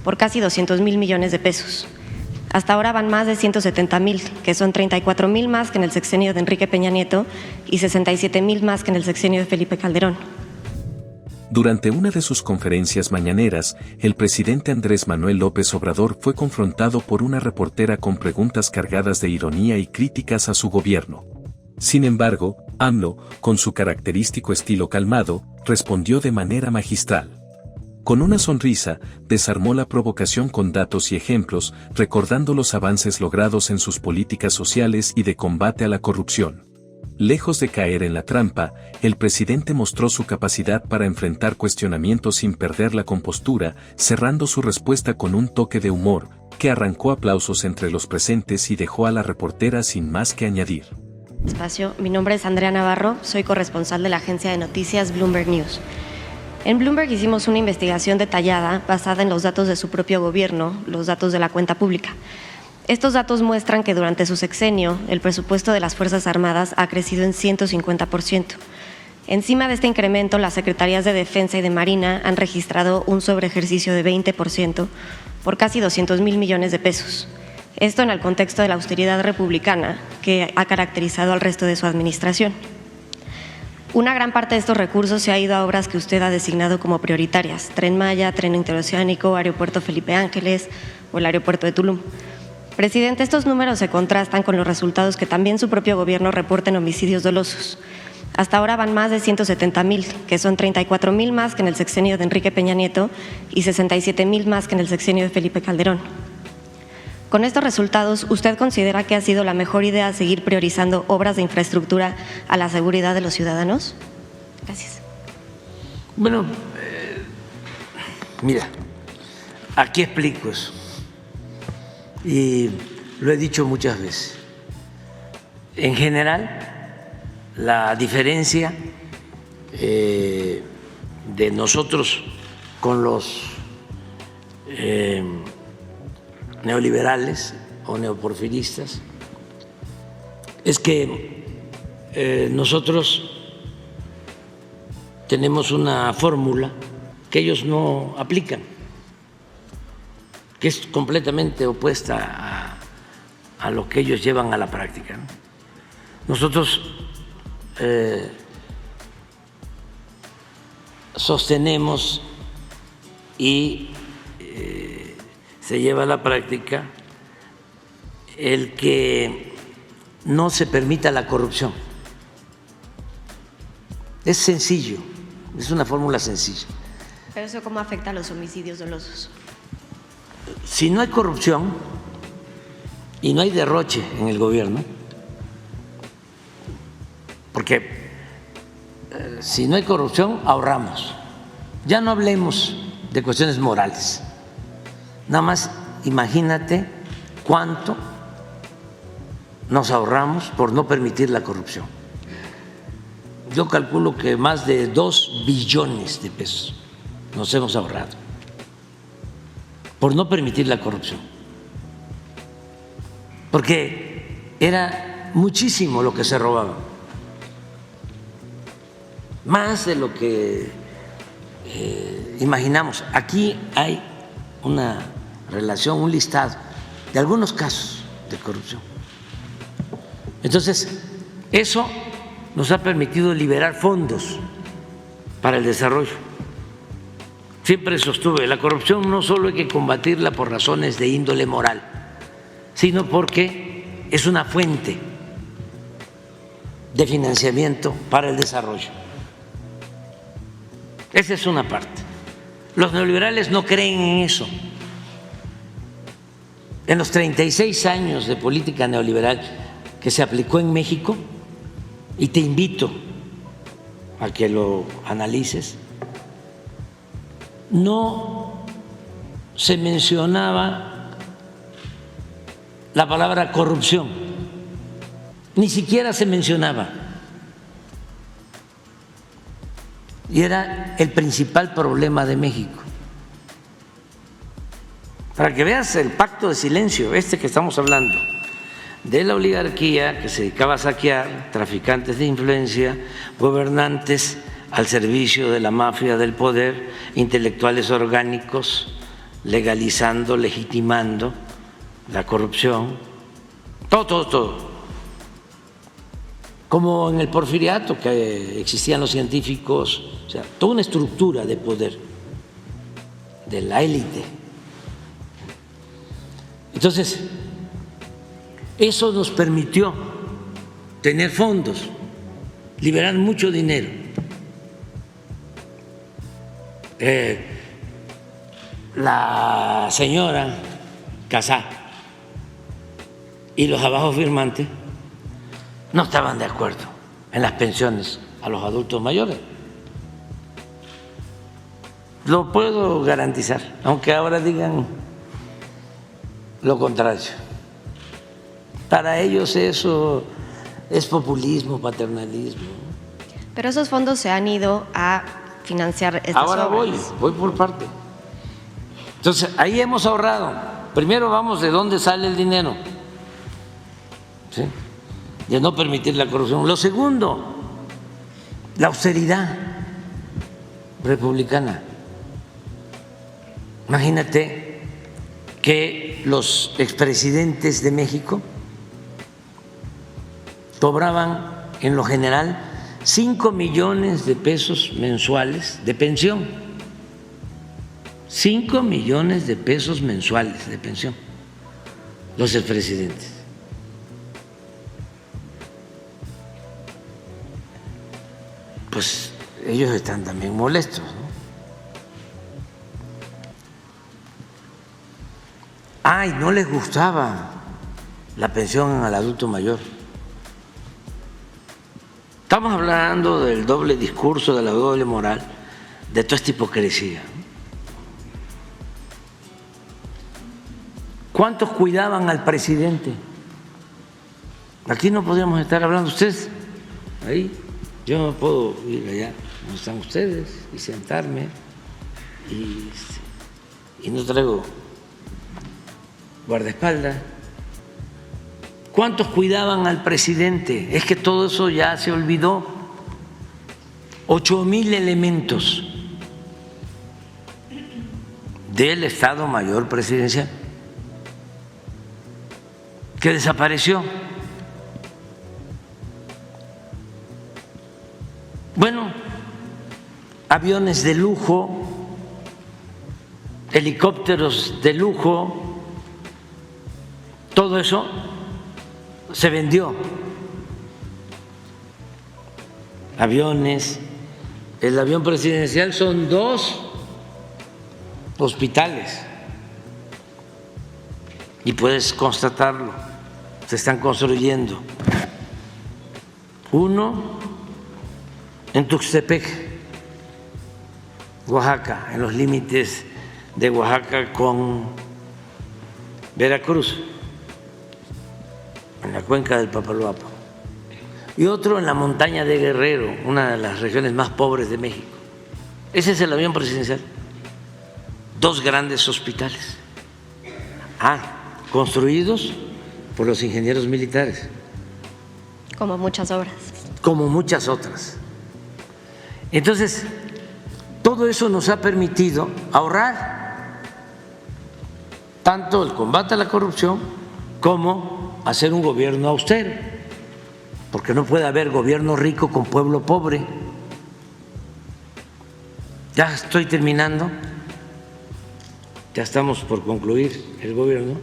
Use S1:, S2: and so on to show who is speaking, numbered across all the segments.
S1: por casi 200,000 millones de pesos. Hasta ahora van más de 170,000, que son 34,000 más que en el sexenio de Enrique Peña Nieto y 67,000 más que en el sexenio de Felipe Calderón.
S2: Durante una de sus conferencias mañaneras, el presidente Andrés Manuel López Obrador fue confrontado por una reportera con preguntas cargadas de ironía y críticas a su gobierno. Sin embargo, AMLO, con su característico estilo calmado, respondió de manera magistral. Con una sonrisa, desarmó la provocación con datos y ejemplos, recordando los avances logrados en sus políticas sociales y de combate a la corrupción. Lejos de caer en la trampa, el presidente mostró su capacidad para enfrentar cuestionamientos sin perder la compostura, cerrando su respuesta con un toque de humor, que arrancó aplausos entre los presentes y dejó a la reportera sin más que añadir.
S1: Mi nombre es Andrea Navarro, soy corresponsal de la agencia de noticias Bloomberg News. En Bloomberg hicimos una investigación detallada basada en los datos de su propio gobierno, los datos de la cuenta pública. Estos datos muestran que durante su sexenio, el presupuesto de las Fuerzas Armadas ha crecido en 150%. Encima de este incremento, las Secretarías de Defensa y de Marina han registrado un sobreejercicio de 20% por casi 200,000 millones de pesos. Esto en el contexto de la austeridad republicana que ha caracterizado al resto de su administración. Una gran parte de estos recursos se ha ido a obras que usted ha designado como prioritarias: Tren Maya, Tren Interoceánico, Aeropuerto Felipe Ángeles o el Aeropuerto de Tulum. Presidente, estos números se contrastan con los resultados que también su propio gobierno reporta en homicidios dolosos. Hasta ahora van más de 170,000, que son 34,000 más que en el sexenio de Enrique Peña Nieto y 67,000 más que en el sexenio de Felipe Calderón. Con estos resultados, ¿usted considera que ha sido la mejor idea seguir priorizando obras de infraestructura a la seguridad de los ciudadanos? Gracias.
S3: Bueno, mira, aquí explico eso. Y lo he dicho muchas veces. En general, la diferencia de nosotros con los neoliberales o neoporfiristas es que nosotros tenemos una fórmula que ellos no aplican, que es completamente opuesta a lo que ellos llevan a la práctica, ¿no? Nosotros sostenemos y se lleva a la práctica el que no se permita la corrupción. Es sencillo, es una fórmula sencilla.
S1: ¿Pero eso cómo afecta a los homicidios dolosos?
S3: Si no hay corrupción y no hay derroche en el gobierno, porque si no hay corrupción ahorramos. Ya no hablemos de cuestiones morales. Nada más imagínate cuánto nos ahorramos por no permitir la corrupción. Yo calculo que más de 2 billones de pesos nos hemos ahorrado por no permitir la corrupción, porque era muchísimo lo que se robaba, más de lo que imaginamos. Aquí hay una relación, un listado de algunos casos de corrupción. Entonces, eso nos ha permitido liberar fondos para el desarrollo. Siempre sostuve, la corrupción no solo hay que combatirla por razones de índole moral, sino porque es una fuente de financiamiento para el desarrollo. Esa es una parte. Los neoliberales no creen en eso. En los 36 años de política neoliberal que se aplicó en México, y te invito a que lo analices, no se mencionaba la palabra corrupción, ni siquiera se mencionaba. Y era el principal problema de México. Para que veas el pacto de silencio, que estamos hablando, de la oligarquía que se dedicaba a saquear, traficantes de influencia, gobernantes al servicio de la mafia del poder, intelectuales orgánicos legalizando, legitimando la corrupción, todo. Como en el porfiriato, que existían los científicos, o sea, toda una estructura de poder de la élite. Entonces, eso nos permitió tener fondos, liberar mucho dinero. La señora Casá y los abajo firmantes no estaban de acuerdo en las pensiones a los adultos mayores. Lo puedo garantizar, aunque ahora digan lo contrario. Para ellos eso es populismo, paternalismo.
S1: Pero esos fondos se han ido a financiar estas
S3: Ahora
S1: obras.
S3: voy por parte. Entonces, ahí hemos ahorrado. Primero vamos de dónde sale el dinero, ¿sí?, de no permitir la corrupción. Lo segundo, la austeridad republicana. Imagínate que los expresidentes de México cobraban en lo general 5 millones de pesos mensuales de pensión. 5 millones de pesos mensuales de pensión los expresidentes. Pues ellos están también molestos, ¿no? Ay, no les gustaba la pensión al adulto mayor. Estamos hablando del doble discurso, de la doble moral, de toda esta hipocresía. ¿Cuántos cuidaban al presidente? Aquí no podríamos estar hablando. Ustedes, ahí, yo no puedo ir allá donde están ustedes y sentarme y no traigo guardaespaldas. ¿Cuántos cuidaban al presidente? Es que todo eso ya se olvidó. 8,000 elementos del Estado Mayor Presidencial que desapareció. Bueno, aviones de lujo, helicópteros de lujo, todo eso se vendió. Aviones, el avión presidencial son 2 hospitales y puedes constatarlo, se están construyendo. Uno en Tuxtepec, Oaxaca, en los límites de Oaxaca con Veracruz, en la cuenca del Papaloapan, y otro en la montaña de Guerrero, una de las regiones más pobres de México. Ese es el avión presidencial. 2 grandes hospitales, construidos por los ingenieros militares.
S1: Como muchas obras.
S3: Como muchas otras. Entonces, todo eso nos ha permitido ahorrar tanto el combate a la corrupción como hacer un gobierno austero, porque no puede haber gobierno rico con pueblo pobre. Ya estoy terminando, ya estamos por concluir el gobierno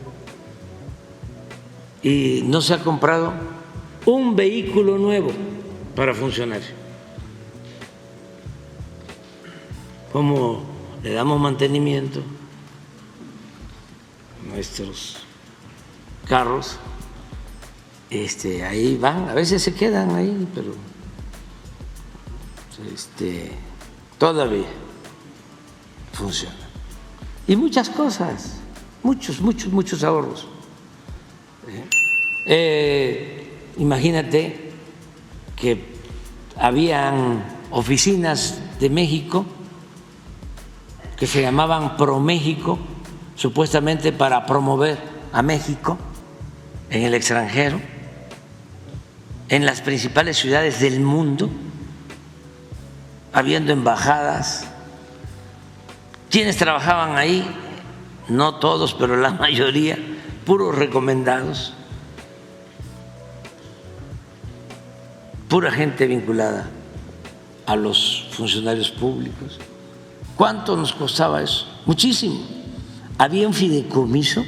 S3: y no se ha comprado un vehículo nuevo para funcionar. ¿Cómo le damos mantenimiento a nuestros carros? Ahí van, a veces se quedan ahí, pero todavía funciona. Y muchas cosas, muchos ahorros. Imagínate que habían oficinas de México que se llamaban ProMéxico, supuestamente para promover a México en el extranjero, en las principales ciudades del mundo, habiendo embajadas. ¿Quiénes trabajaban ahí? no todos, pero la mayoría, puros recomendados, pura gente vinculada a los funcionarios públicos. ¿Cuánto nos costaba eso? Muchísimo. Había un fideicomiso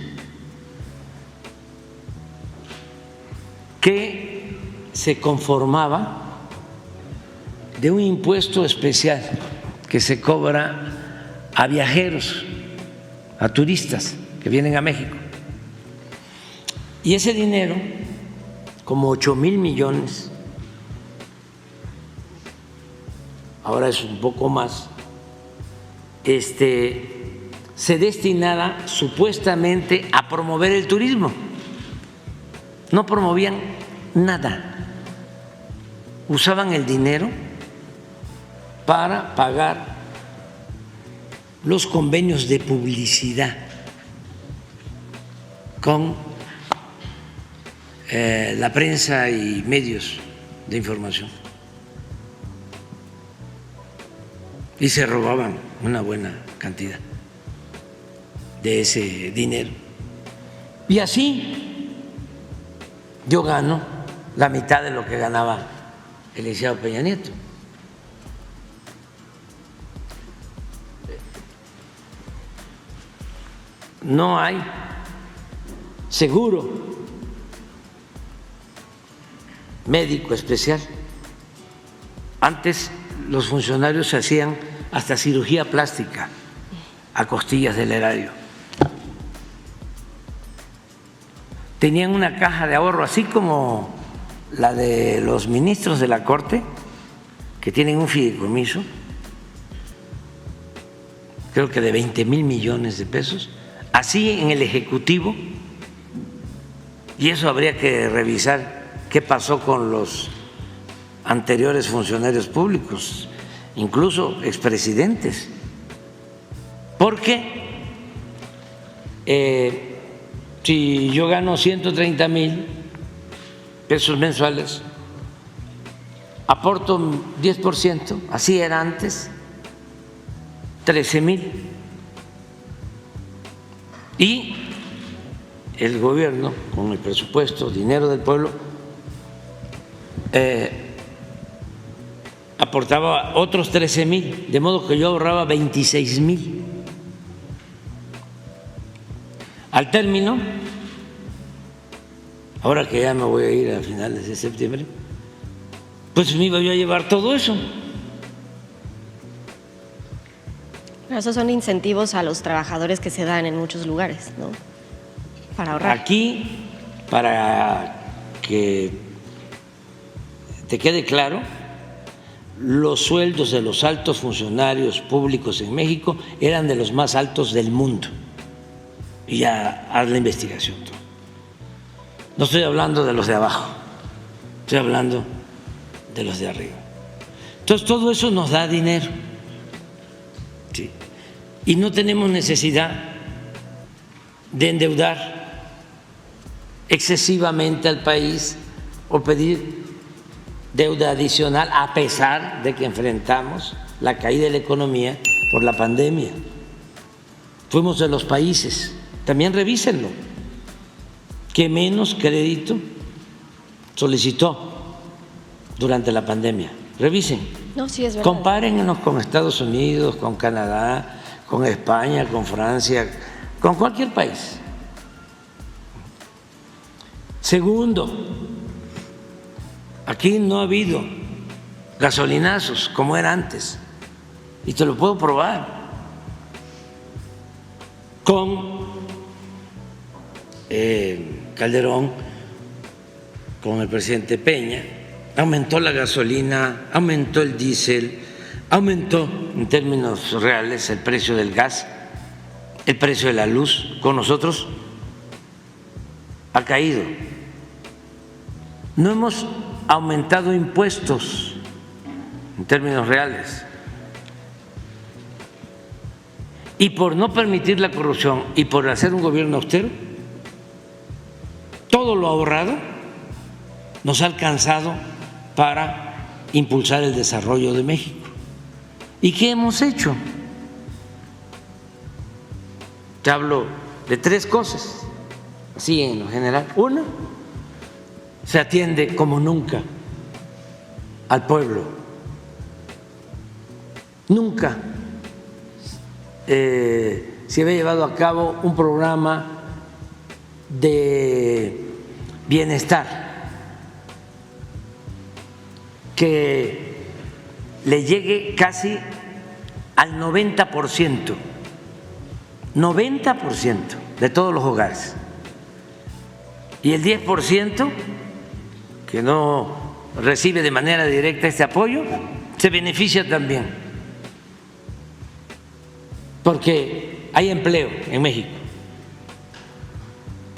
S3: que se conformaba de un impuesto especial que se cobra a viajeros, a turistas que vienen a México. Y ese dinero, como 8,000 millones, ahora es un poco más, se destinara supuestamente a promover el turismo. No promovían nada. Usaban el dinero para pagar los convenios de publicidad con la prensa y medios de información. Y se robaban una buena cantidad de ese dinero. Y así yo gano la mitad de lo que ganaba el licenciado Peña Nieto. No hay seguro médico especial. Antes los funcionarios se hacían hasta cirugía plástica a costillas del erario. Tenían una caja de ahorro, así como la de los ministros de la Corte, que tienen un fideicomiso, creo que de 20,000 millones de pesos, así en el Ejecutivo, y eso habría que revisar qué pasó con los anteriores funcionarios públicos, incluso expresidentes, porque si yo gano 130,000 pesos mensuales, aporto 10%, así era antes, 13,000, y el gobierno, con el presupuesto, dinero del pueblo, aportaba otros 13,000, de modo que yo ahorraba 26,000. Al término, ahora que ya me voy a ir a finales de septiembre, pues me iba yo a llevar todo eso.
S1: Pero esos son incentivos a los trabajadores que se dan en muchos lugares, ¿no? Para ahorrar.
S3: Aquí, para que te quede claro, los sueldos de los altos funcionarios públicos en México eran de los más altos del mundo. Y ya haz la investigación. No estoy hablando de los de abajo, estoy hablando de los de arriba. Entonces todo eso nos da dinero, ¿sí? Y no tenemos necesidad de endeudar excesivamente al país o pedir deuda adicional, a pesar de que enfrentamos la caída de la economía por la pandemia. Fuimos de los países, también revísenlo, que menos crédito solicitó durante la pandemia. Revisen.
S1: No, sí, es verdad.
S3: Compárennos con Estados Unidos, con Canadá, con España, con Francia, con cualquier país. Segundo, aquí no ha habido gasolinazos como era antes, y te lo puedo probar. Con Calderón, con el presidente Peña, aumentó la gasolina, aumentó el diésel, aumentó en términos reales el precio del gas, el precio de la luz. Con nosotros ha caído. No hemos aumentado impuestos en términos reales. Y por no permitir la corrupción y por hacer un gobierno austero, todo lo ahorrado nos ha alcanzado para impulsar el desarrollo de México. ¿Y qué hemos hecho? Te hablo de tres cosas, así en lo general. Una, se atiende como nunca al pueblo. Nunca se había llevado a cabo un programa de bienestar que le llegue casi al 90% de todos los hogares, y el 10% que no recibe de manera directa este apoyo se beneficia también, porque hay empleo en México.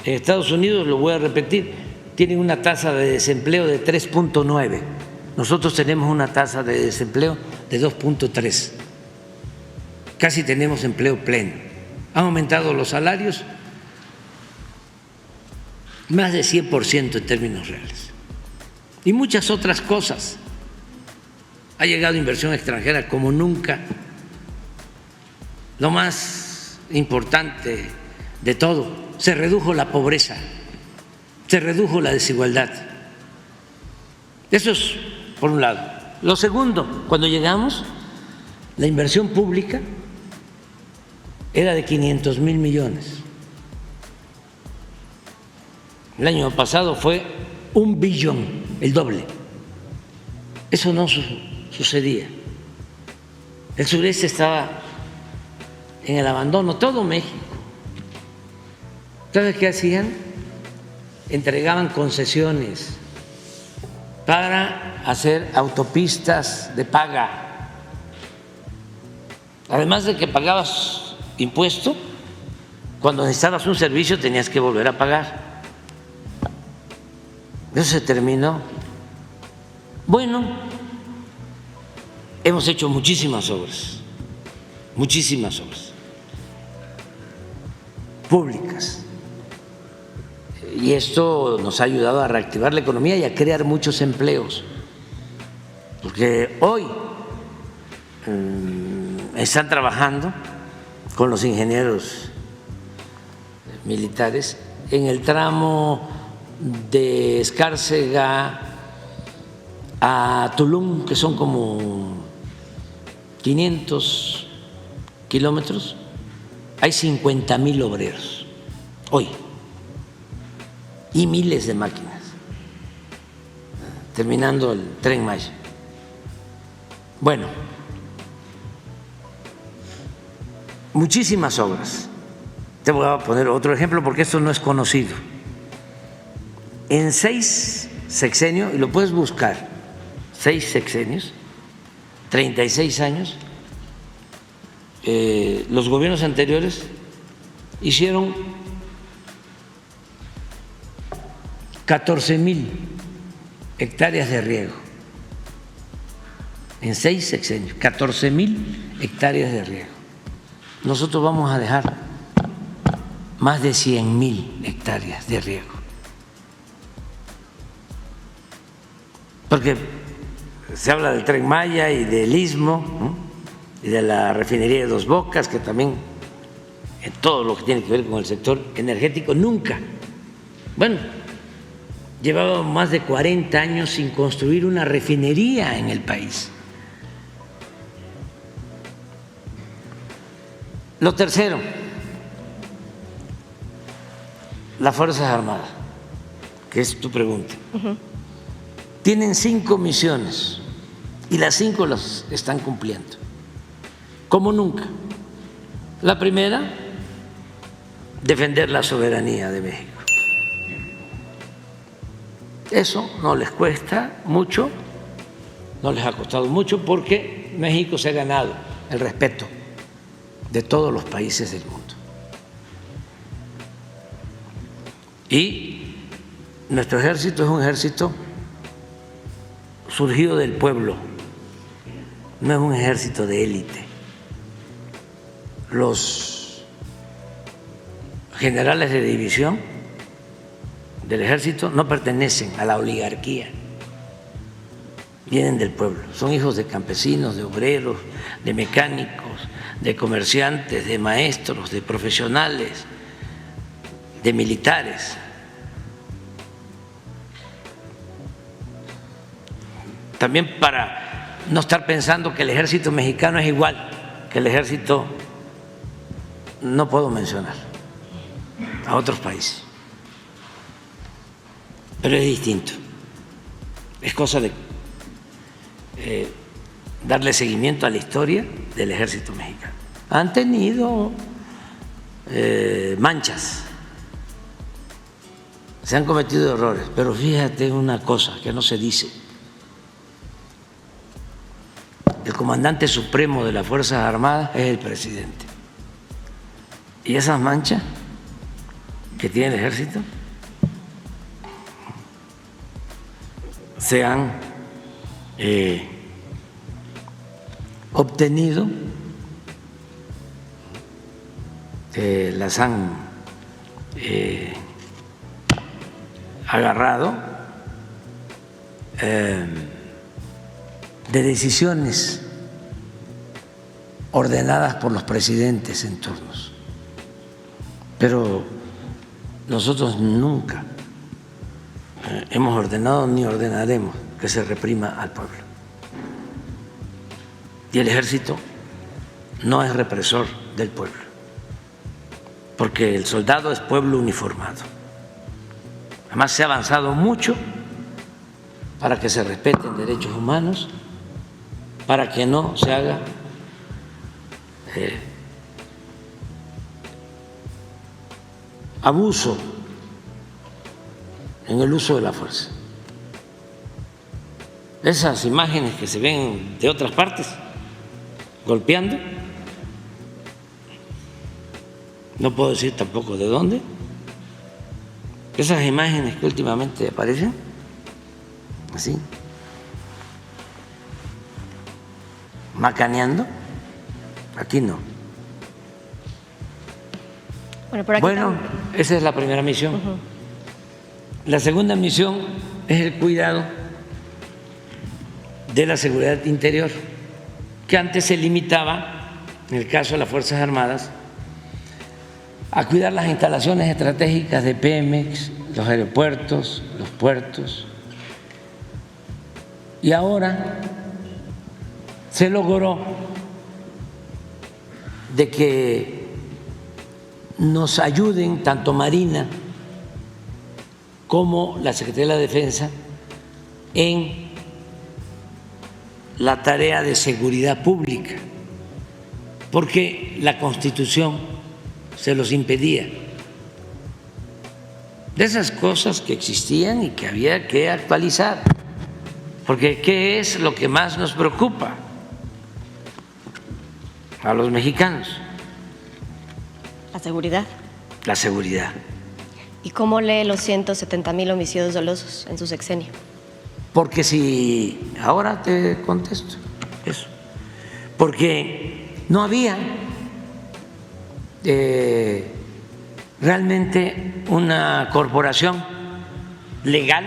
S3: En Estados Unidos, lo voy a repetir, tienen una tasa de desempleo de 3.9. Nosotros tenemos una tasa de desempleo de 2.3. Casi tenemos empleo pleno. Han aumentado los salarios más de 100% en términos reales. Y muchas otras cosas. Ha llegado inversión extranjera como nunca. Lo más importante de todo, se redujo la pobreza, se redujo la desigualdad. Eso es por un lado. Lo segundo, cuando llegamos, la inversión pública era de 500,000 millones. El año pasado fue 1 billón, el doble. Eso no sucedía. El sureste estaba en el abandono, todo México. ¿Sabes qué hacían? Entregaban concesiones para hacer autopistas de paga. Además de que pagabas impuesto, cuando necesitabas un servicio tenías que volver a pagar. Eso se terminó. Bueno, hemos hecho muchísimas obras públicas. Y esto nos ha ayudado a reactivar la economía y a crear muchos empleos. Porque hoy están trabajando con los ingenieros militares en el tramo de Escárcega a Tulum, que son como 500 kilómetros. Hay 50,000 obreros hoy y miles de máquinas, terminando el Tren Maya. Bueno, muchísimas obras. Te voy a poner otro ejemplo porque esto no es conocido. En 6 sexenios, y lo puedes buscar, 6 sexenios, 36 años, los gobiernos anteriores hicieron 14,000 hectáreas de riego. En 6 sexenios, 14,000 hectáreas de riego. Nosotros vamos a dejar más de 100,000 hectáreas de riego. Porque se habla del Tren Maya y del Istmo, ¿no? Y de la refinería de Dos Bocas, que también en todo lo que tiene que ver con el sector energético, nunca. Bueno, llevábamos más de 40 años sin construir una refinería en el país. Lo tercero, las Fuerzas Armadas, que es tu pregunta. Tienen 5 misiones y las 5 las están cumpliendo, como nunca. La primera, defender la soberanía de México. Eso no les cuesta mucho, no les ha costado mucho, porque México se ha ganado el respeto de todos los países del mundo. Y nuestro ejército es un ejército surgido del pueblo, no es un ejército de élite. Los generales de división del ejército no pertenecen a la oligarquía, vienen del pueblo, son hijos de campesinos, de obreros, de mecánicos, de comerciantes, de maestros, de profesionales, de militares. También para no estar pensando que el ejército mexicano es igual que el ejército, no puedo mencionar a otros países, pero es distinto. Es cosa de darle seguimiento a la historia del ejército mexicano. Han tenido manchas, se han cometido errores, pero fíjate una cosa que no se dice. El comandante supremo de las Fuerzas Armadas es el presidente. Y esas manchas que tiene el ejército se han obtenido, las han agarrado de decisiones ordenadas por los presidentes en turnos. Pero nosotros nunca hemos ordenado ni ordenaremos que se reprima al pueblo. Y el ejército no es represor del pueblo, porque el soldado es pueblo uniformado. Además, se ha avanzado mucho para que se respeten derechos humanos, para que no se haga abuso en el uso de la fuerza. Esas imágenes que se ven de otras partes golpeando, no puedo decir tampoco de dónde, esas imágenes que últimamente aparecen así, macaneando, aquí no. Bueno, esa es la primera misión. La segunda misión es el cuidado de la seguridad interior, que antes se limitaba, en el caso de las Fuerzas Armadas, a cuidar las instalaciones estratégicas de Pemex, los aeropuertos, los puertos. Y ahora se logró de que nos ayuden tanto Marina como la Secretaría de la Defensa en la tarea de seguridad pública, porque la Constitución se los impedía. De esas cosas que existían y que había que actualizar, porque ¿qué es lo que más nos preocupa a los mexicanos?
S1: La seguridad.
S3: La seguridad.
S1: ¿Y cómo lee los 170,000 homicidios dolosos en su sexenio?
S3: Porque si, ahora te contesto eso, porque no había realmente una corporación legal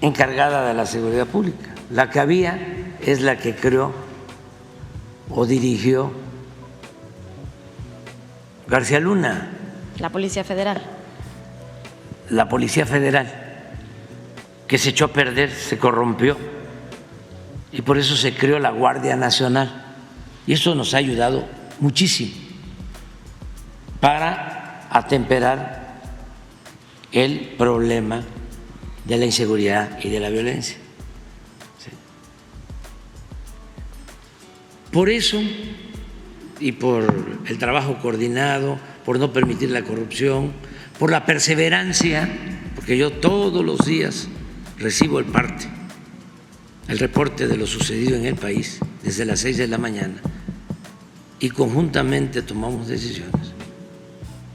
S3: encargada de la seguridad pública. La que había es la que creó o dirigió García Luna.
S1: La Policía Federal.
S3: La Policía Federal, que se echó a perder, se corrompió, y por eso se creó la Guardia Nacional. Y eso nos ha ayudado muchísimo para atemperar el problema de la inseguridad y de la violencia. ¿Sí? Por eso, y por el trabajo coordinado, por no permitir la corrupción, por la perseverancia, porque yo todos los días recibo el reporte de lo sucedido en el país desde las 6 de la mañana, y conjuntamente tomamos decisiones,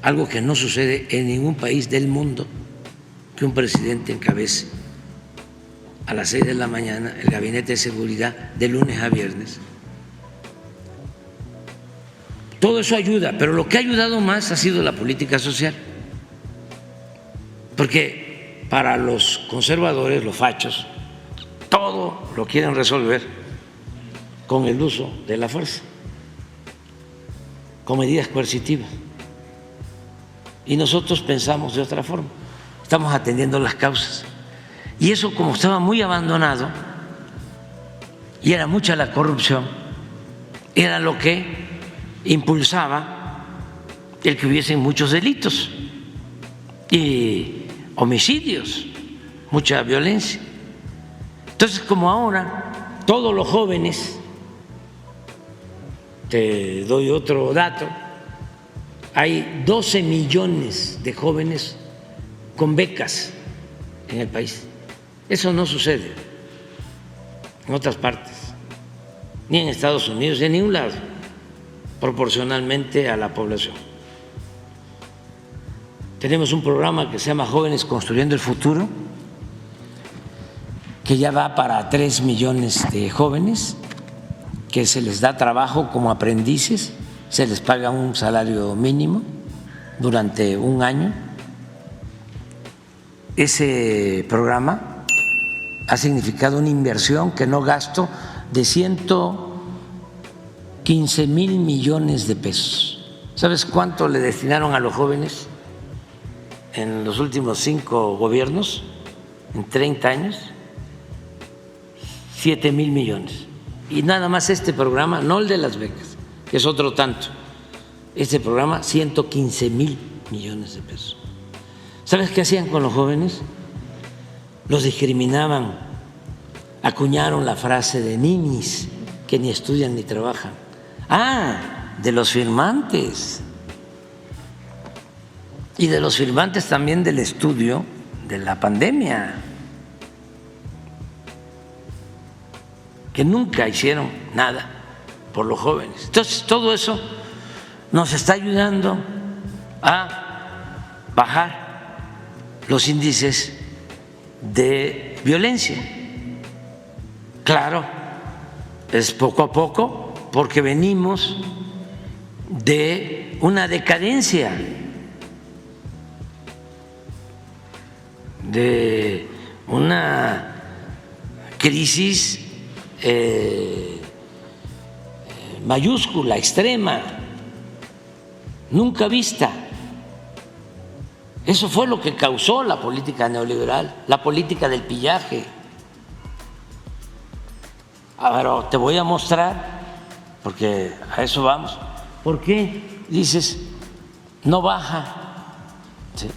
S3: algo que no sucede en ningún país del mundo, que un presidente encabece a las 6 de la mañana el Gabinete de Seguridad de lunes a viernes. Todo eso ayuda, pero lo que ha ayudado más ha sido la política social, porque para los conservadores, los fachos, todo lo quieren resolver con el uso de la fuerza. con medidas coercitivas. Y nosotros pensamos de otra forma, estamos atendiendo las causas. Y eso, como estaba muy abandonado y era mucha la corrupción, era lo que impulsaba el que hubiesen muchos delitos y homicidios, mucha violencia. Entonces, como ahora todos los jóvenes, te doy otro dato, hay 12 millones de jóvenes con becas en el país. Eso no sucede en otras partes, ni en Estados Unidos, ni en ningún lado, proporcionalmente a la población. Tenemos un programa que se llama Jóvenes Construyendo el Futuro, que ya va para 3 millones de jóvenes, que se les da trabajo como aprendices, se les paga un salario mínimo durante un año. Ese programa ha significado una inversión que no gasto de 115 mil millones de pesos. ¿Sabes cuánto le destinaron a los jóvenes en los últimos 5 gobiernos, en 30 años? 7 mil millones. Y nada más este programa, no el de las becas, que es otro tanto. Este programa, 115 mil millones de pesos. ¿Sabes qué hacían con los jóvenes? Los discriminaban, acuñaron la frase de ninis, que ni estudian ni trabajan. Ah, de los firmantes. Y de los firmantes también del estudio de la pandemia, que nunca hicieron nada por los jóvenes. Entonces, todo eso nos está ayudando a bajar los índices de violencia. Claro, es poco a poco, porque venimos de una decadencia, de una crisis mayúscula, extrema, nunca vista. Eso fue lo que causó la política neoliberal, la política del pillaje. Ahora te voy a mostrar, porque a eso vamos. ¿Por qué dices no baja? ¿Sí?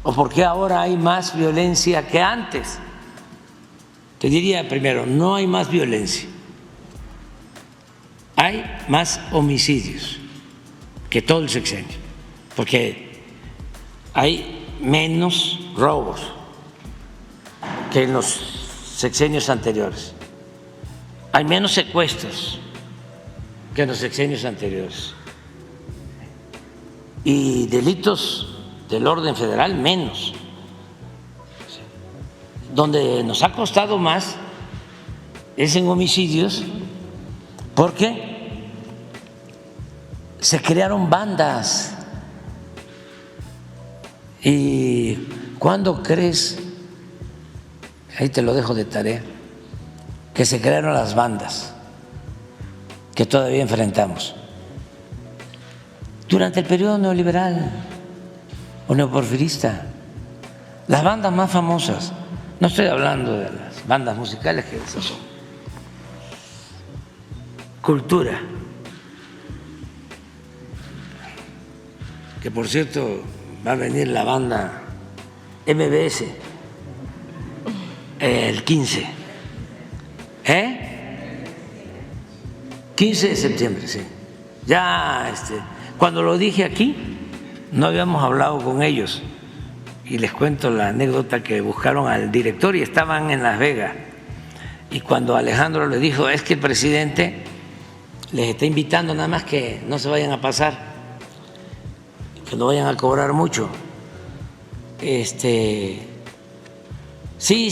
S3: ¿O por qué ahora hay más violencia que antes? Te diría primero, no hay más violencia, hay más homicidios que todo el sexenio, porque hay menos robos que en los sexenios anteriores, hay menos secuestros que en los sexenios anteriores, y delitos del orden federal menos. Donde nos ha costado más es en homicidios, porque se crearon bandas. ¿Y cuándo crees? Ahí te lo dejo de tarea, que se crearon las bandas que todavía enfrentamos. Durante el periodo neoliberal o neoporfirista, las bandas más famosas, no estoy hablando de las bandas musicales, que esas son cultura, que por cierto va a venir la banda MBS el 15, 15 de septiembre, sí. Ya cuando lo dije aquí no habíamos hablado con ellos. Y les cuento la anécdota que buscaron al director y estaban en Las Vegas. Y cuando Alejandro le dijo, es que el presidente les está invitando, nada más que no se vayan a pasar, que no vayan a cobrar mucho. Sí,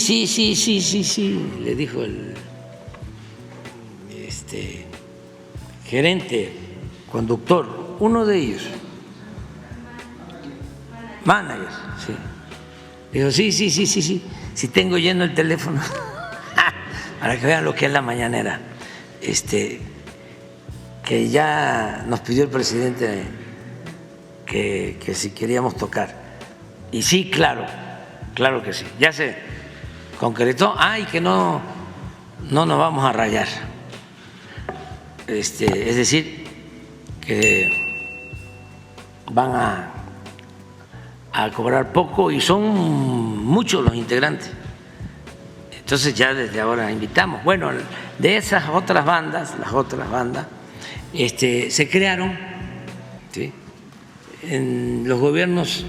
S3: le dijo el gerente, conductor, uno de ellos. Managers, sí. Digo, sí, si tengo lleno el teléfono, para que vean lo que es la mañanera. que ya nos pidió el presidente que si queríamos tocar. Y sí, claro que sí, ya se concretó. Y que no nos vamos a rayar. Es decir, que van a cobrar poco y son muchos los integrantes. Entonces ya desde ahora invitamos. Bueno, de esas otras bandas, las otras bandas, se crearon, ¿sí?, en los gobiernos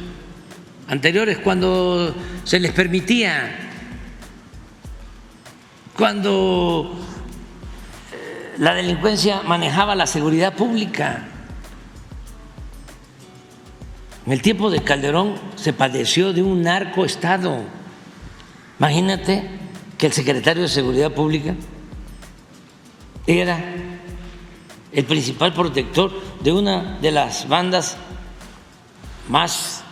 S3: anteriores cuando se les permitía, cuando la delincuencia manejaba la seguridad pública. En el tiempo de Calderón se padeció de un narcoestado. Imagínate que el secretario de Seguridad Pública era el principal protector de una de las bandas más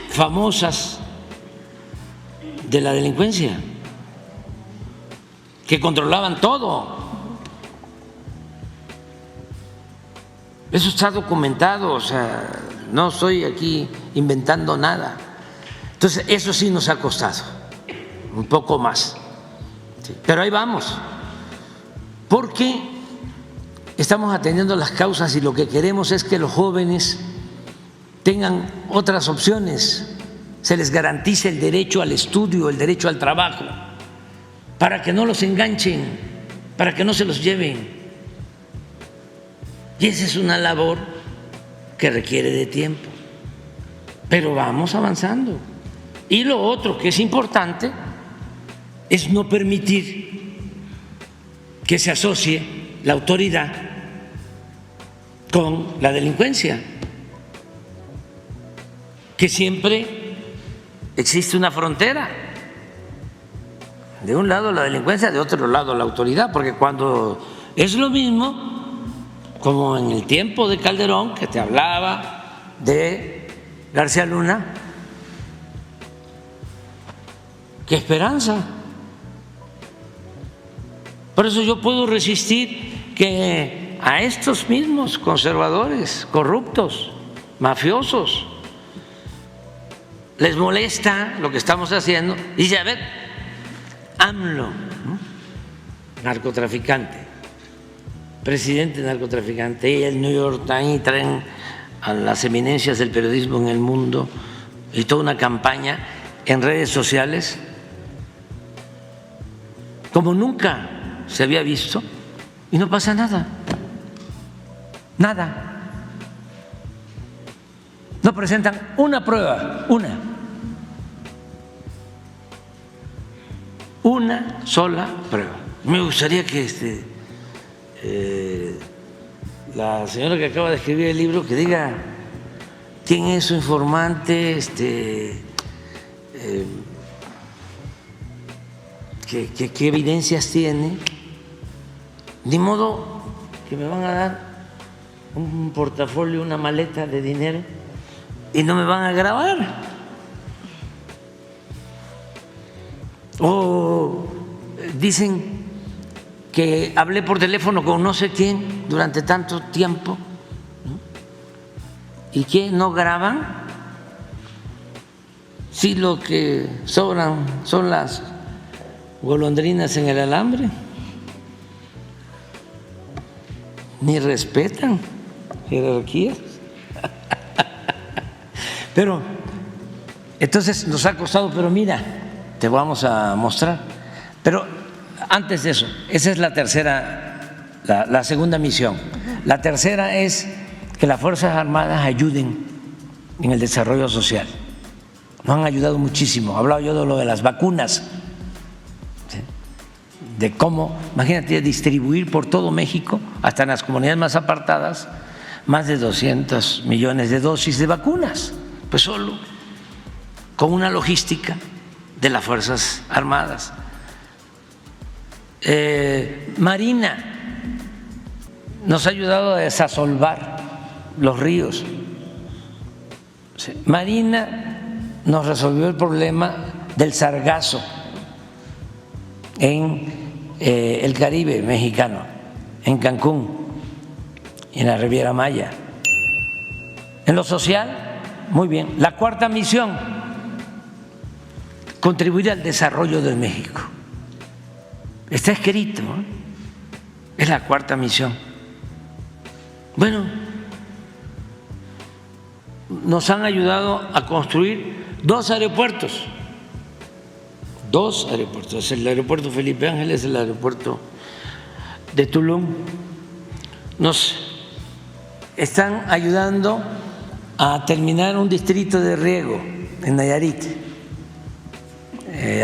S3: famosas de la delincuencia, que controlaban todo. Eso está documentado, o sea, no estoy aquí inventando nada. Entonces, eso sí nos ha costado un poco más, ¿sí?, pero ahí vamos, porque estamos atendiendo las causas y lo que queremos es que los jóvenes tengan otras opciones, se les garantice el derecho al estudio, el derecho al trabajo, para que no los enganchen, para que no se los lleven. Y esa es una labor que requiere de tiempo, pero vamos avanzando. Y lo otro que es importante es no permitir que se asocie la autoridad con la delincuencia, que siempre existe una frontera, de un lado la delincuencia, de otro lado la autoridad, porque cuando es lo mismo, como en el tiempo de Calderón, que te hablaba de García Luna, qué esperanza. Por eso yo puedo resistir que a estos mismos conservadores, corruptos, mafiosos, les molesta lo que estamos haciendo. Y dice, a ver, AMLO, ¿no?, narcotraficante, presidente narcotraficante, y el New York Times, traen a las eminencias del periodismo en el mundo y toda una campaña en redes sociales como nunca se había visto, y no pasa nada, nada. No presentan una prueba, una sola prueba. Me gustaría que la señora que acaba de escribir el libro, que diga quién es su informante, qué evidencias tiene. Ni modo que me van a dar un portafolio, una maleta de dinero y no me van a grabar. O dicen que hablé por teléfono con no sé quién durante tanto tiempo, ¿no?, y que no graban. Si lo que sobran son las golondrinas en el alambre, ni respetan jerarquías. Pero entonces nos ha costado, pero mira, te vamos a mostrar. Pero antes de eso, esa es la tercera, la segunda misión. La tercera es que las Fuerzas Armadas ayuden en el desarrollo social. Nos han ayudado muchísimo. Hablaba yo de lo de las vacunas, ¿sí?, de cómo, imagínate, distribuir por todo México, hasta en las comunidades más apartadas, más de 200 millones de dosis de vacunas, pues solo con una logística de las Fuerzas Armadas. Marina nos ha ayudado a desasolvar los ríos. Marina nos resolvió el problema del sargazo en el Caribe mexicano, en Cancún. y en la Riviera Maya. En lo social, muy bien. La cuarta misión, contribuir al desarrollo de México. Está escrito, ¿eh? Es la cuarta misión. Bueno, nos han ayudado a construir 2 aeropuertos. 2 aeropuertos, el aeropuerto Felipe Ángeles, el aeropuerto de Tulum. Nos están ayudando a terminar un distrito de riego en Nayarit,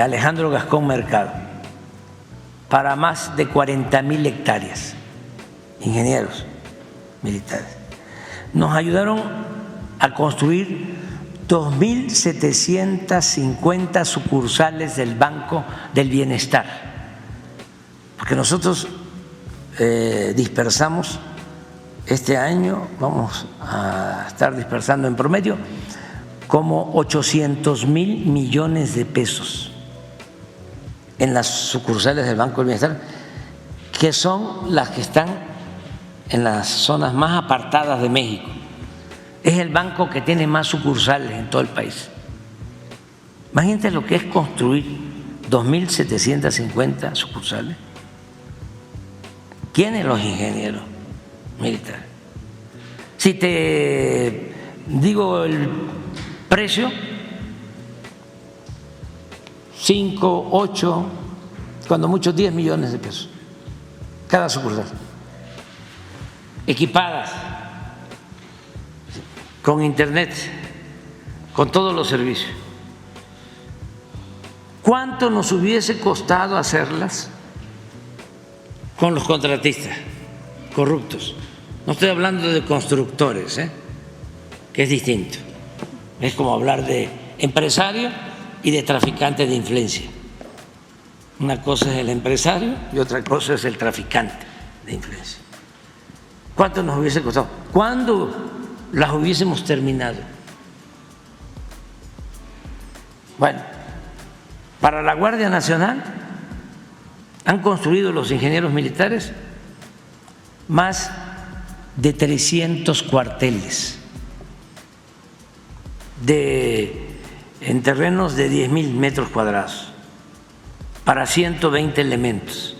S3: Alejandro Gascón Mercado, para más de 40,000 hectáreas, ingenieros militares. Nos ayudaron a construir 2.750 sucursales del Banco del Bienestar, porque nosotros dispersamos este año, vamos a estar dispersando en promedio como 800,000 millones de pesos en las sucursales del Banco del Bienestar, que son las que están en las zonas más apartadas de México. Es el banco que tiene más sucursales en todo el país. Imagínate lo que es construir 2.750 sucursales. ¿Quiénes? Los ingenieros militares. Si te digo el precio, 5, 8, cuando mucho 10 millones de pesos cada sucursal, equipadas con internet, con todos los servicios. ¿Cuánto nos hubiese costado hacerlas con los contratistas corruptos? No estoy hablando de constructores, que es distinto. Es como hablar de empresario y de traficante de influencia. Una cosa es el empresario y otra cosa es el traficante de influencia. ¿Cuánto nos hubiese costado? ¿Cuándo las hubiésemos terminado? Bueno, para la Guardia Nacional han construido los ingenieros militares más de 300 cuarteles en terrenos de 10,000 metros cuadrados para 120 elementos,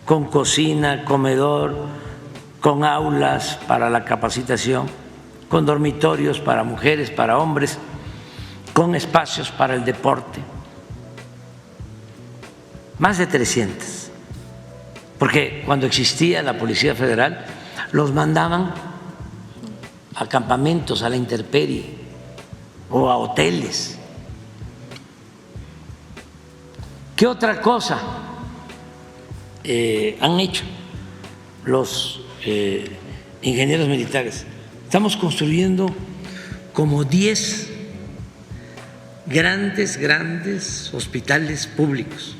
S3: con cocina, comedor, con aulas para la capacitación, con dormitorios para mujeres, para hombres, con espacios para el deporte. Más de 300. Porque cuando existía la Policía Federal, los mandaban a campamentos, a la intemperie o a hoteles. ¿Qué otra cosa han hecho los ingenieros militares? Estamos construyendo como 10 grandes hospitales públicos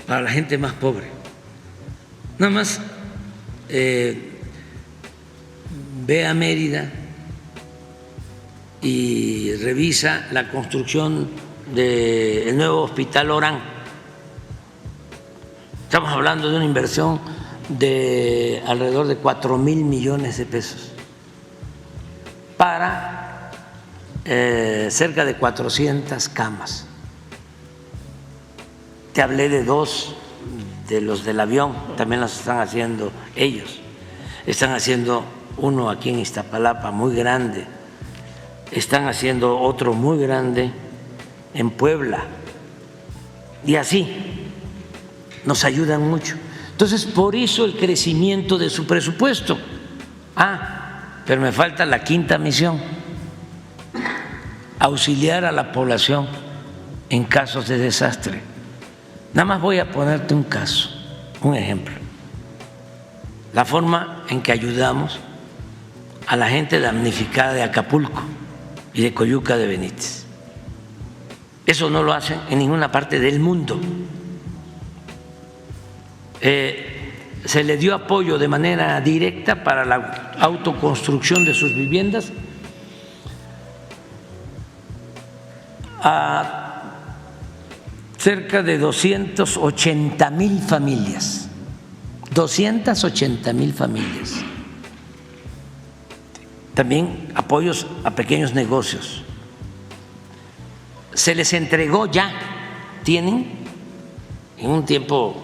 S3: para la gente más pobre. Nada más ve a Mérida y revisa la construcción del nuevo hospital Orán. Estamos hablando de una inversión de alrededor de 4,000 millones de pesos para cerca de 400 camas. Te hablé de 2 de los del avión, también los están haciendo ellos. Están haciendo uno aquí en Iztapalapa muy grande, están haciendo otro muy grande en Puebla, y así nos ayudan mucho. Entonces, por eso el crecimiento de su presupuesto. Pero me falta la quinta misión: auxiliar a la población en casos de desastre. Nada más voy a ponerte un caso, un ejemplo. La forma en que ayudamos a la gente damnificada de Acapulco y de Coyuca de Benítez. Eso no lo hacen en ninguna parte del mundo. Se le dio apoyo de manera directa para la autoconstrucción de sus viviendas a cerca de 280,000 familias. 280,000 familias también apoyos a pequeños negocios. Se les entregó ya, tienen en un tiempo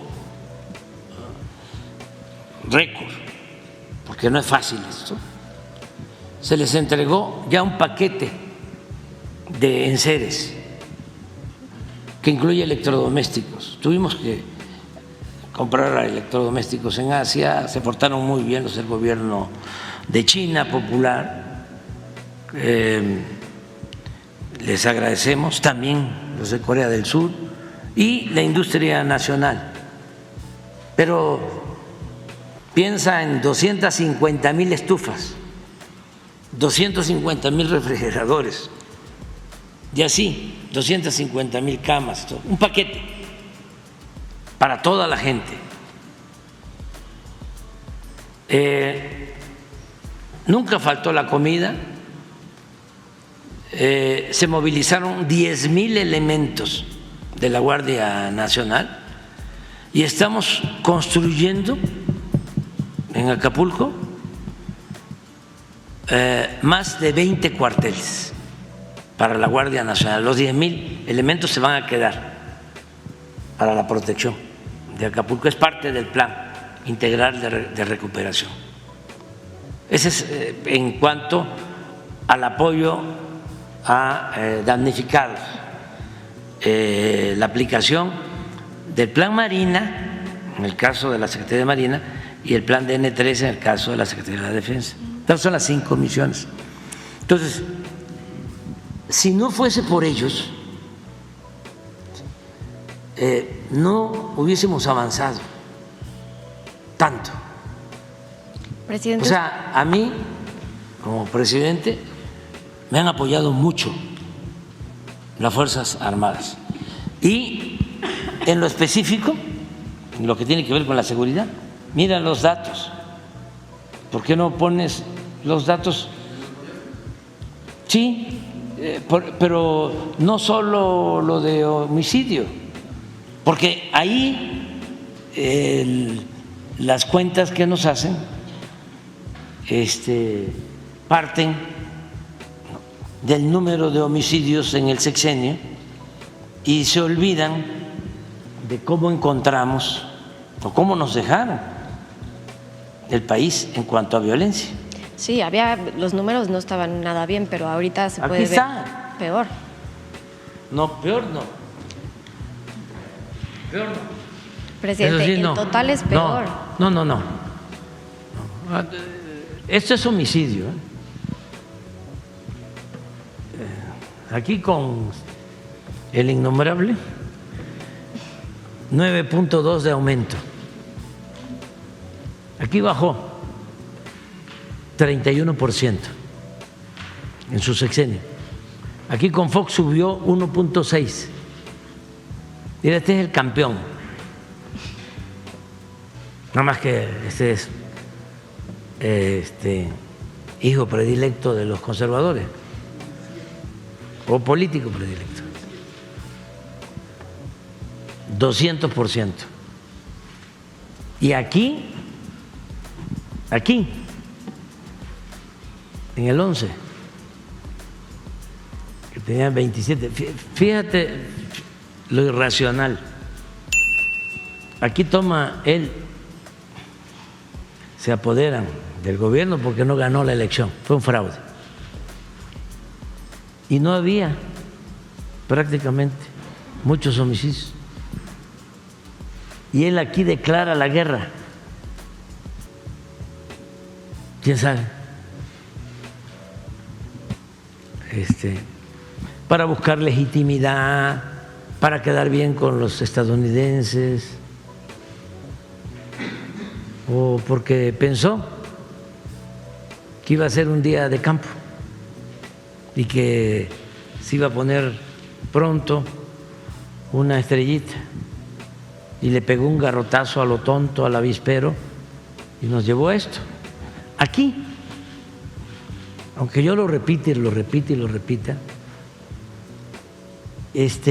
S3: récord, porque no es fácil esto, se les entregó ya un paquete de enseres que incluye electrodomésticos. Tuvimos que comprar electrodomésticos en Asia, se portaron muy bien los del gobierno de China Popular, les agradecemos, también los de Corea del Sur y la industria nacional. Pero piensa en 250,000 estufas, 250,000 refrigeradores y así 250,000 camas, un paquete para toda la gente. Nunca faltó la comida, se movilizaron 10,000 elementos de la Guardia Nacional y estamos construyendo en Acapulco más de 20 cuarteles para la Guardia Nacional. Los 10,000 elementos se van a quedar para la protección de Acapulco. Es parte del plan integral de recuperación. Ese es en cuanto al apoyo a damnificados. La aplicación del Plan Marina, en el caso de la Secretaría de Marina, y el Plan DN3 en el caso de la Secretaría de la Defensa. Estas son las 5 misiones. Entonces, si no fuese por ellos, no hubiésemos avanzado tanto.
S1: Presidente.
S3: O sea, a mí, como presidente, me han apoyado mucho las Fuerzas Armadas. Y en lo específico, en lo que tiene que ver con la seguridad, mira los datos. ¿Por qué no pones los datos? Sí, pero no solo lo de homicidio, porque ahí las cuentas que nos hacen parten del número de homicidios en el sexenio y se olvidan de cómo encontramos o cómo nos dejaron el país en cuanto a violencia.
S1: Sí, los números no estaban nada bien, pero ahorita se puede ver peor.
S3: No, peor no. Peor no.
S1: Presidente,
S3: sí, no.
S1: el total es peor.
S3: No. Esto es homicidio. Aquí con el innombrable, 9.2 de aumento. Aquí bajó 31% en su sexenio. Aquí con Fox subió 1.6. Mira, este es el campeón. Nada más que este es hijo predilecto de los conservadores o político predilecto. 200%. Y aquí, en el 11, que tenían 27. Fíjate lo irracional. Aquí toma él, se apoderan del gobierno porque no ganó la elección, fue un fraude. Y no había prácticamente muchos homicidios. Y él aquí declara la guerra. ¿Quién sabe? Para buscar legitimidad, para quedar bien con los estadounidenses, o porque pensó que iba a ser un día de campo y que se iba a poner pronto una estrellita, y le pegó un garrotazo a lo tonto, al avispero, y nos llevó a esto. Aquí, aunque yo lo repita y lo repita y lo repita, es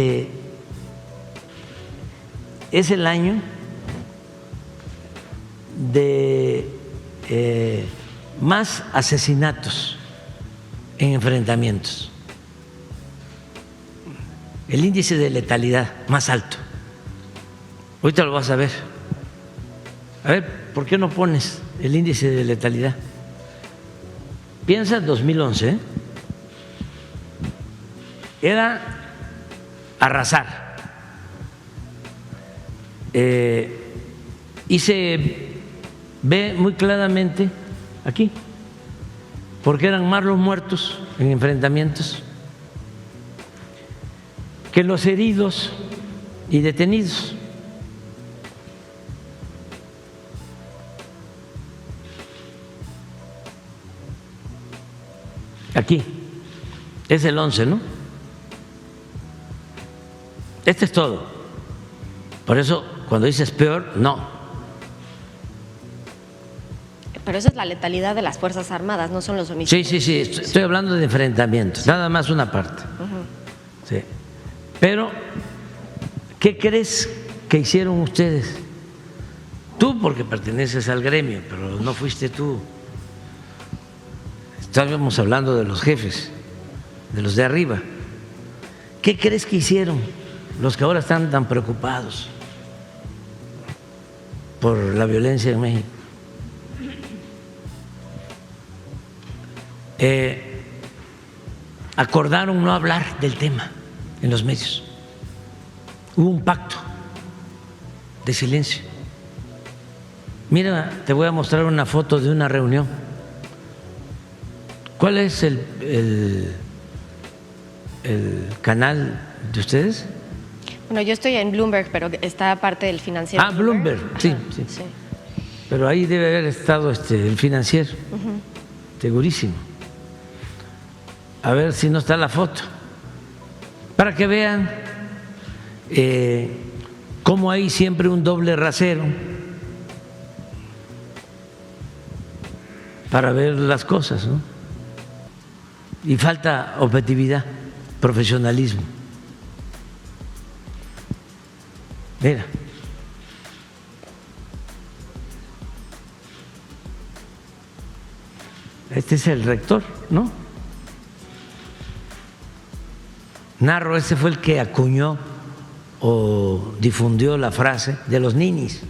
S3: el año de más asesinatos en enfrentamientos. El índice de letalidad más alto. Ahorita lo vas a ver. A ver, ¿por qué no pones el índice de letalidad? Piensa en 2011, ¿eh? Era arrasar. Y se ve muy claramente aquí, porque eran más los muertos en enfrentamientos que los heridos y detenidos. Aquí, es el 11, ¿no? Este es todo. Por eso, cuando dices peor, no.
S1: Pero esa es la letalidad de las Fuerzas Armadas, no son los homicidios.
S3: Sí, estoy hablando de enfrentamientos, nada más una parte. Sí. Pero, ¿qué crees que hicieron ustedes? Tú, porque perteneces al gremio, pero no fuiste tú. Estábamos hablando de los jefes, de los de arriba. ¿Qué crees que hicieron los que ahora están tan preocupados por la violencia en México? Acordaron no hablar del tema en los medios. Hubo un pacto de silencio. Mira, te voy a mostrar una foto de una reunión. ¿Cuál es el canal de ustedes?
S1: Bueno, yo estoy en Bloomberg, pero está parte del Financiero.
S3: Ah, Bloomberg, sí. Pero ahí debe haber estado el Financiero, segurísimo. A ver si no está la foto, para que vean cómo hay siempre un doble rasero para ver las cosas, ¿no? Y falta objetividad, profesionalismo. Mira. Este es el rector, ¿no? Narro, ese fue el que acuñó o difundió la frase de los ninis.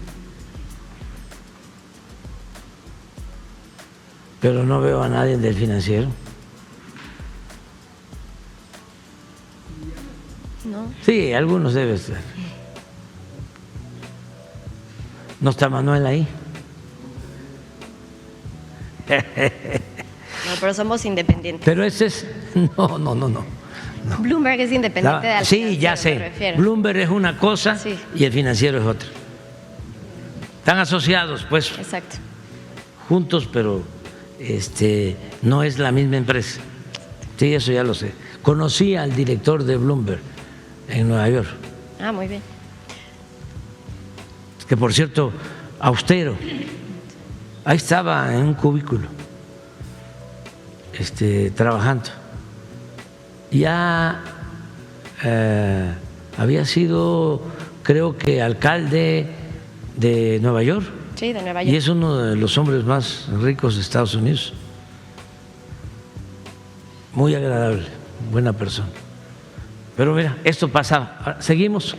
S3: Pero no veo a nadie del Financiero.
S1: ¿No?
S3: Sí, algunos deben estar. ¿No está Manuel ahí?
S1: No, pero somos independientes.
S3: Pero ese es… No.
S1: Bloomberg es independiente del
S3: Sí, ya sé.
S1: refiero.
S3: Bloomberg es una cosa
S1: Sí.
S3: y el Financiero es otra. Están asociados, pues,
S1: Exacto.
S3: juntos, pero no es la misma empresa. Sí, eso ya lo sé. Conocí al director de Bloomberg en Nueva York,
S1: Ah, muy bien.
S3: que por cierto, austero. Ahí estaba en un cubículo, trabajando. Ya había sido, creo que, alcalde de Nueva York.
S1: Sí, de Nueva
S3: Y
S1: York.
S3: es uno de los hombres más ricos de Estados Unidos. Muy agradable, buena persona. Pero mira, esto pasaba. Seguimos.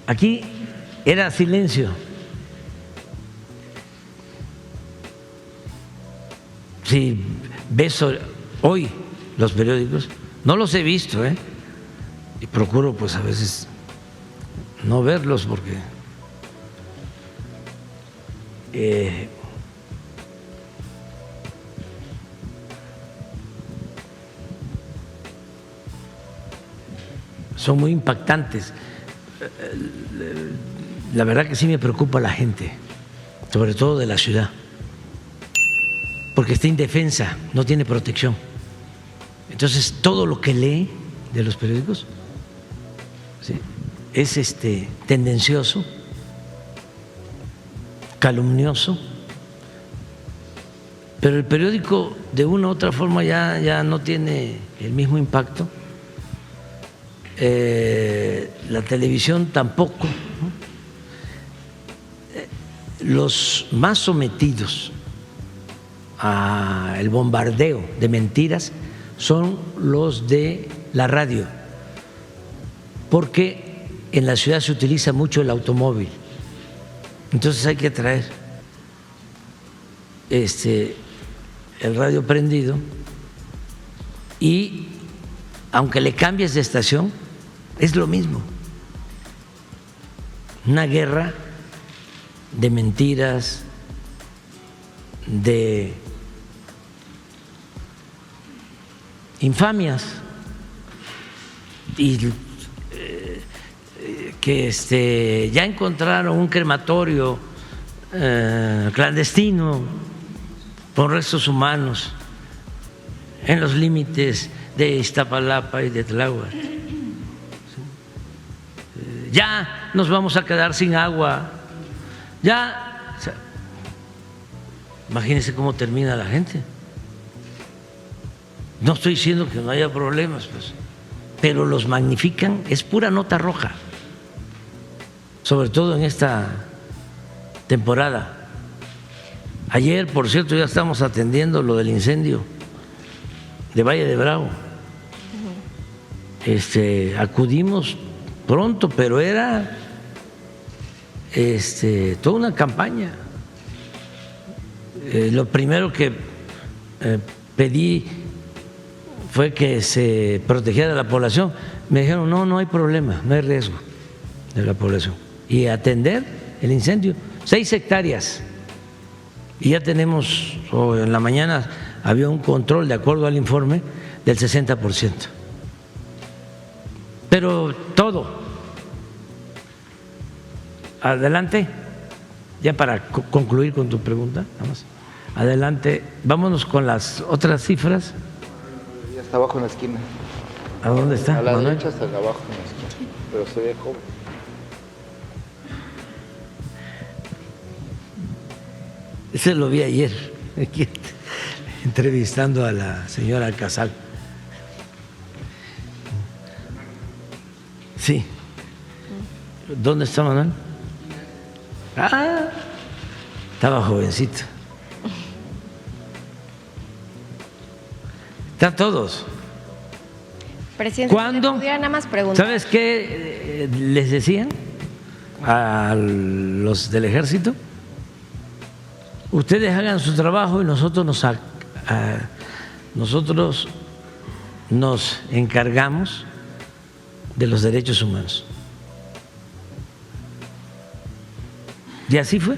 S3: Aquí era silencio. Si ves hoy los periódicos, no los he visto, y procuro pues a veces no verlos porque son muy impactantes. La verdad que sí me preocupa la gente, sobre todo de la ciudad, porque está indefensa, no tiene protección. Entonces, todo lo que lee de los periódicos, ¿sí?, es tendencioso, calumnioso, pero el periódico de una u otra forma ya no tiene el mismo impacto, la televisión tampoco, ¿no? Los más sometidos al bombardeo de mentiras son los de la radio, porque en la ciudad se utiliza mucho el automóvil, entonces hay que traer el radio prendido y aunque le cambies de estación es lo mismo, una guerra de mentiras, de infamias y que ya encontraron un crematorio clandestino con restos humanos en los límites de Iztapalapa y de Tláhuac. Ya nos vamos a quedar sin agua. Ya, o sea, imagínense cómo termina la gente. No estoy diciendo que no haya problemas, pues, pero los magnifican, es pura nota roja, sobre todo en esta temporada. Ayer, por cierto, ya estamos atendiendo lo del incendio de Valle de Bravo. Acudimos pronto, pero era toda una campaña. Lo primero que pedí fue que se protegiera a la población. Me dijeron, no hay problema, no hay riesgo de la población. Y atender el incendio, 6 hectáreas. Y ya tenemos, en la mañana había un control, de acuerdo al informe, del 60%. Pero todo. Adelante, ya para concluir con tu pregunta, vamos. Adelante, vámonos con las otras cifras.
S4: Ya está abajo en la esquina.
S3: ¿A dónde está?
S4: A la
S3: Manuel?
S4: derecha hasta abajo en la esquina, pero se ve joven.
S3: Ese lo vi ayer, aquí, entrevistando a la señora Casal. Sí. ¿Dónde está Manuel? Estaba jovencito. Están todos.
S1: Presidente,
S3: ¿Cuándo?
S1: ¿le pudiera nada más preguntar?
S3: ¿Sabes qué les decían a los del ejército? Ustedes hagan su trabajo y nosotros nos encargamos de los derechos humanos. Y así fue.